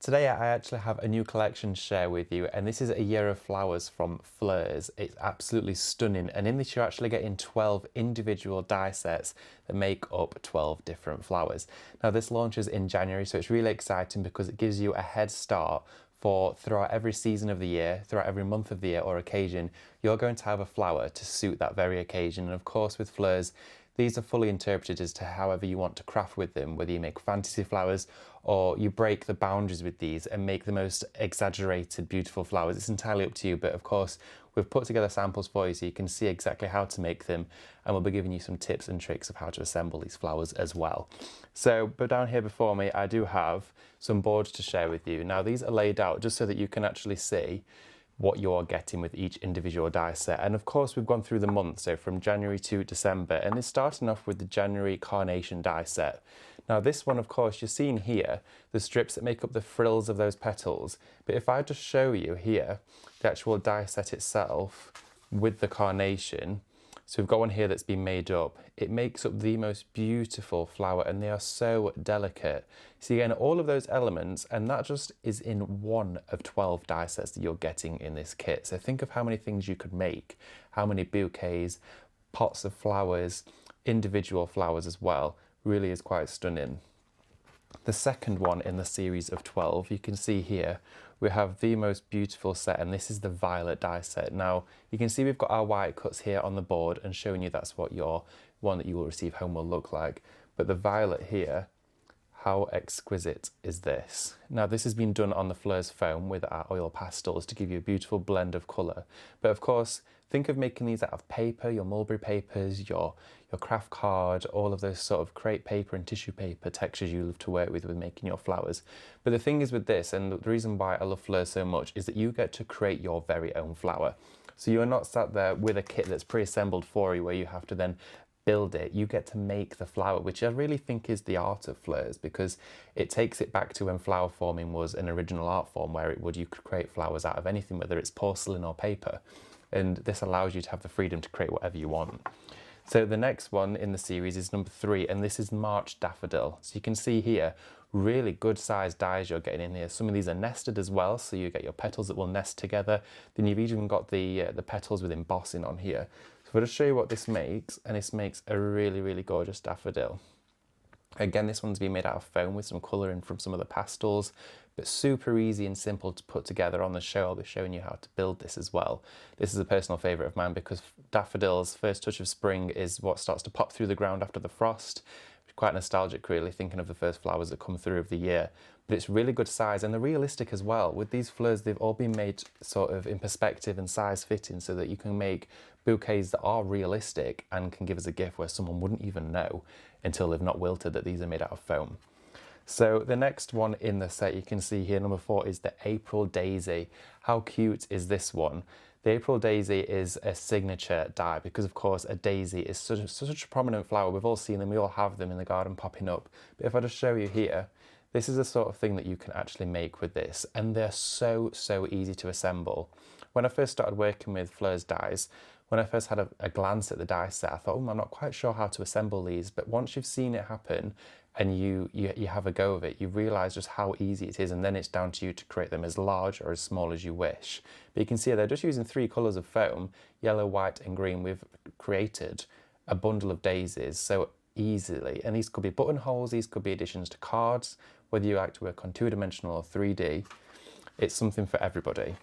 Today I actually have a new collection to share with you, and this is A Year of Flowers from Fleurs. It's absolutely stunning, and in this you're actually getting 12 individual die sets that make up 12 different flowers. Now this launches in January, so it's really exciting because it gives you a head start for throughout every season of the year, throughout every month of the year or occasion, you're going to have a flower to suit that very occasion. And of course with Fleurs, these are fully interpreted as to however you want to craft with them, whether you make fantasy flowers or you break the boundaries with these and make the most exaggerated, beautiful flowers. It's entirely up to you, but of course, we've put together samples for you so you can see exactly how to make them, and we'll be giving you some tips and tricks of how to assemble these flowers as well. So, but down here before me, I do have some boards to share with you. Now, these are laid out just so that you can actually see what you're getting with each individual die set. And of course we've gone through the months, so from January to December, and it's starting off with the January carnation die set. Now this one, of course, you're seeing here the strips that make up the frills of those petals, but if I just show you here the actual die set itself with the carnation, so we've got one here that's been made up. It makes up the most beautiful flower, and they are so delicate. So you're getting all of those elements, and that just is in one of 12 die sets that you're getting in this kit. So think of how many things you could make, how many bouquets, pots of flowers, individual flowers as well. Really is quite stunning. The second one in the series of 12, you can see here, we have the most beautiful set, and this is the violet die set. Now, you can see we've got our white cuts here on the board and showing you that's what your one that you will receive home will look like. But the violet here, how exquisite is this? Now, this has been done on the Fleurs foam with our oil pastels to give you a beautiful blend of colour. But of course, think of making these out of paper, your mulberry papers, your craft card, all of those sort of crepe paper and tissue paper textures you love to work with making your flowers. But the thing is with this, and the reason why I love Fleurs so much, is that you get to create your very own flower. So you're not sat there with a kit that's pre-assembled for you where you have to then build it. You get to make the flower, which I really think is the art of Fleurs, because it takes it back to when flower forming was an original art form where you could create flowers out of anything, whether it's porcelain or paper. And this allows you to have the freedom to create whatever you want. So the next one in the series is number 3, and this is March Daffodil. So you can see here, really good sized dies you're getting in here. Some of these are nested as well, so you get your petals that will nest together. Then you've even got the petals with embossing on here. So I'll just show you what this makes, and this makes a really, really gorgeous daffodil. Again, this one's been made out of foam with some colouring from some of the pastels, but super easy and simple to put together. On the show, I'll be showing you how to build this as well. This is a personal favourite of mine because daffodils' first touch of spring is what starts to pop through the ground after the frost. Quite nostalgic really, thinking of the first flowers that come through of the year. But it's really good size, and they're realistic as well. With these fleurs, they've all been made sort of in perspective and size fitting so that you can make bouquets that are realistic and can give us a gift where someone wouldn't even know until they've not wilted that these are made out of foam. So the next one in the set you can see here, number 4, is the April Daisy. How cute is this one? The April Daisy is a signature die because, of course, a daisy is such a prominent flower. We've all seen them, we all have them in the garden popping up. But if I just show you here, this is the sort of thing that you can actually make with this, and they're so easy to assemble. When I first started working with Fleurs dies, when I first had a glance at the die set, I thought, I'm not quite sure how to assemble these. But once you've seen it happen and you have a go of it, you realise just how easy it is, and then it's down to you to create them as large or as small as you wish. But you can see they're just using 3 colours of foam, yellow, white and green. We've created a bundle of daisies so easily, and these could be buttonholes, these could be additions to cards, whether you like to work on 2-dimensional or 3D, it's something for everybody.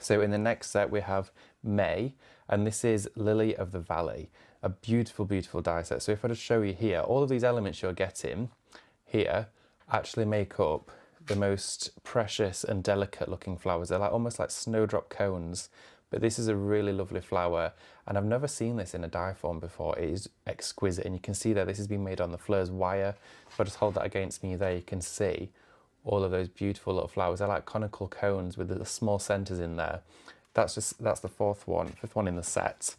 So in the next set we have May, and this is Lily of the Valley, a beautiful, beautiful die set. So if I just show you here, all of these elements you're getting here actually make up the most precious and delicate looking flowers. They're almost like snowdrop cones, but this is a really lovely flower, and I've never seen this in a die form before. It is exquisite, and you can see that this has been made on the Fleurs wire. If I just hold that against me there, you can see all of those beautiful little flowers. They're like conical cones with the small centres in there. That's the 5th one in the set.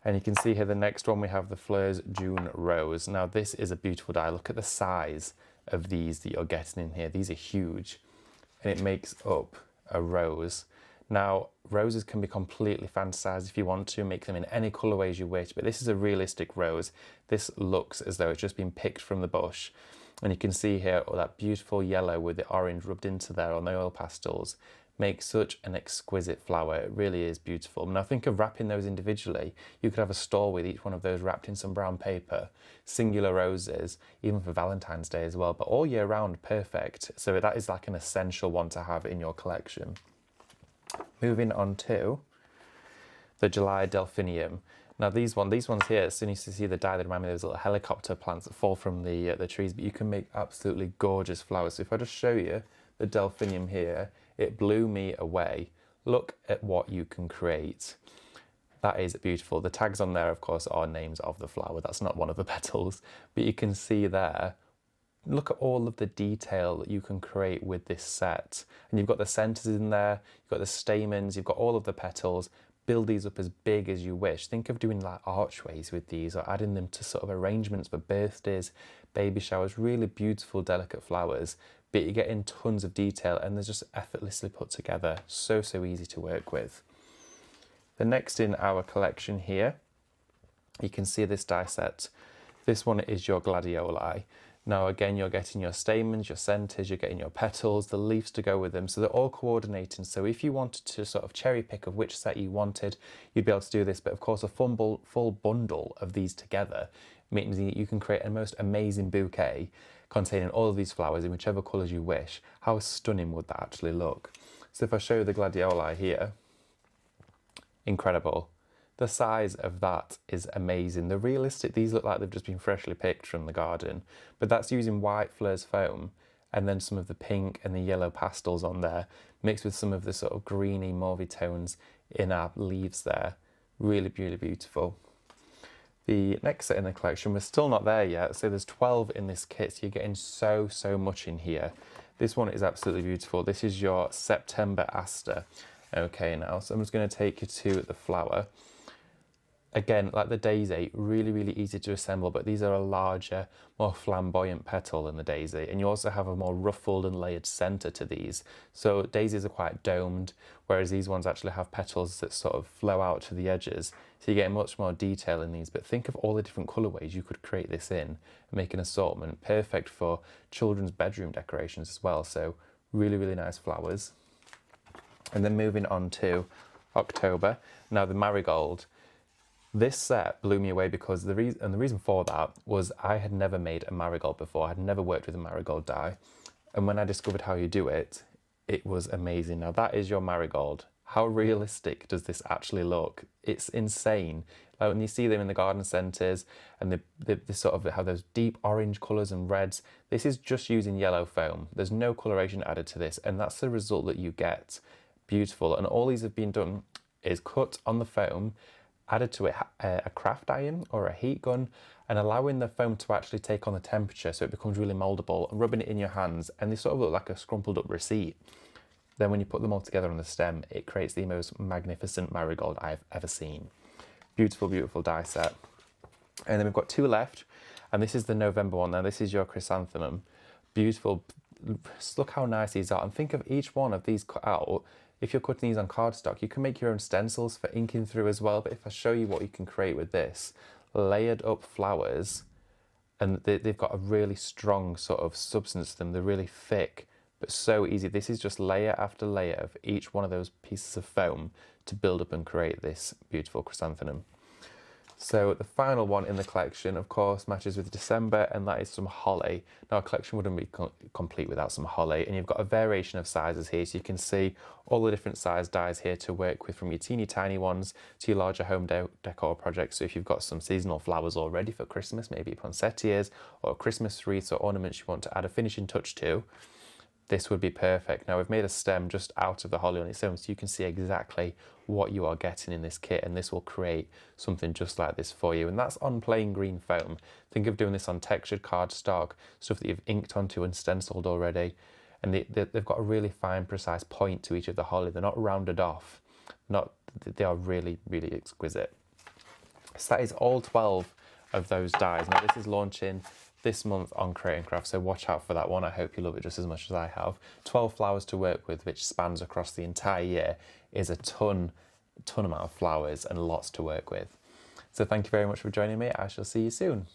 And you can see here the next one we have the Fleurs June Rose. Now this is a beautiful die. Look at the size of these that you're getting in here. These are huge, and it makes up a rose. Now roses can be completely fantasized if you want to, make them in any colourways you wish, but this is a realistic rose. This looks as though it's just been picked from the bush. And you can see here all that beautiful yellow with the orange rubbed into there on the oil pastels makes such an exquisite flower. It really is beautiful. Now think of wrapping those individually. You could have a stall with each one of those wrapped in some brown paper, singular roses, even for Valentine's Day as well, but all year round, perfect. So that is like an essential one to have in your collection. Moving on to the July Delphinium. Now these ones here, as soon as you see the die, they remind me of those little helicopter plants that fall from the trees, but you can make absolutely gorgeous flowers. So if I just show you the Delphinium here, it blew me away. Look at what you can create. That is beautiful. The tags on there, of course, are names of the flower. That's not one of the petals, but you can see there, look at all of the detail that you can create with this set. And you've got the centers in there, you've got the stamens, you've got all of the petals. Build these up as big as you wish. Think of doing like archways with these, or adding them to sort of arrangements for birthdays, baby showers, really beautiful, delicate flowers, but you're getting tons of detail and they're just effortlessly put together. So easy to work with. The next in our collection here, you can see this die set. This one is your Gladioli. Now again, you're getting your stamens, your centers, you're getting your petals, the leaves to go with them, so they're all coordinating. So if you wanted to sort of cherry pick of which set you wanted, you'd be able to do this, but of course a full bundle of these together means that you can create a most amazing bouquet containing all of these flowers in whichever colours you wish. How stunning would that actually look? So if I show you the Gladioli here, incredible. The size of that is amazing. They're realistic. These look like they've just been freshly picked from the garden, but that's using white Fleurs foam and then some of the pink and the yellow pastels on there, mixed with some of the sort of greeny mauvey tones in our leaves there. Really beautiful. The next set in the collection, we're still not there yet, so there's 12 in this kit, so you're getting so much in here. This one is absolutely beautiful. This is your September Aster. Okay, now, so I'm just going to take you to the flower. Again, like the daisy, really easy to assemble, but these are a larger, more flamboyant petal than the daisy. And you also have a more ruffled and layered center to these. So daisies are quite domed, whereas these ones actually have petals that sort of flow out to the edges. So you get much more detail in these, but think of all the different colorways you could create this in and make an assortment. Perfect for children's bedroom decorations as well. So really nice flowers. And then moving on to October. Now the Marigold. This set blew me away because the reason for that was I had never made a marigold before. I had never worked with a marigold die. And when I discovered how you do it, it was amazing. Now that is your marigold. How realistic does this actually look? It's insane. Like when you see them in the garden centres and they sort of have those deep orange colours and reds, this is just using yellow foam. There's no coloration added to this, and that's the result that you get. Beautiful. And all these have been done is cut on the foam, added to it a craft iron or a heat gun, and allowing the foam to actually take on the temperature so it becomes really mouldable, and rubbing it in your hands, and they sort of look like a scrumpled up receipt. Then when you put them all together on the stem, it creates the most magnificent marigold I've ever seen. Beautiful die set. And then we've got two left, and this is the November one. Now this is your Chrysanthemum. Beautiful. Look how nice these are, and think of each one of these cut out. If you're cutting these on cardstock, you can make your own stencils for inking through as well. But if I show you what you can create with this, layered up flowers, and they've got a really strong sort of substance to them. They're really thick, but so easy. This is just layer after layer of each one of those pieces of foam to build up and create this beautiful chrysanthemum. So the final one in the collection, of course, matches with December, and that is some holly. Now, a collection wouldn't be complete without some holly, and you've got a variation of sizes here, so you can see all the different size dies here to work with, from your teeny tiny ones to your larger home decor projects. So if you've got some seasonal flowers already for Christmas, maybe poinsettias or Christmas wreaths or ornaments you want to add a finishing touch to, this would be perfect. Now we've made a stem just out of the holly on its own, so you can see exactly what you are getting in this kit, and this will create something just like this for you. And that's on plain green foam. Think of doing this on textured cardstock, stuff that you've inked onto and stenciled already. And they've got a really fine, precise point to each of the holly. They're not rounded off. They are really exquisite. So that is all 12 of those dies. Now this is launching this month on Create and Craft, so watch out for that one. I hope you love it just as much as I have. 12 flowers to work with, which spans across the entire year, is a ton amount of flowers and lots to work with. So thank you very much for joining me. I shall see you soon.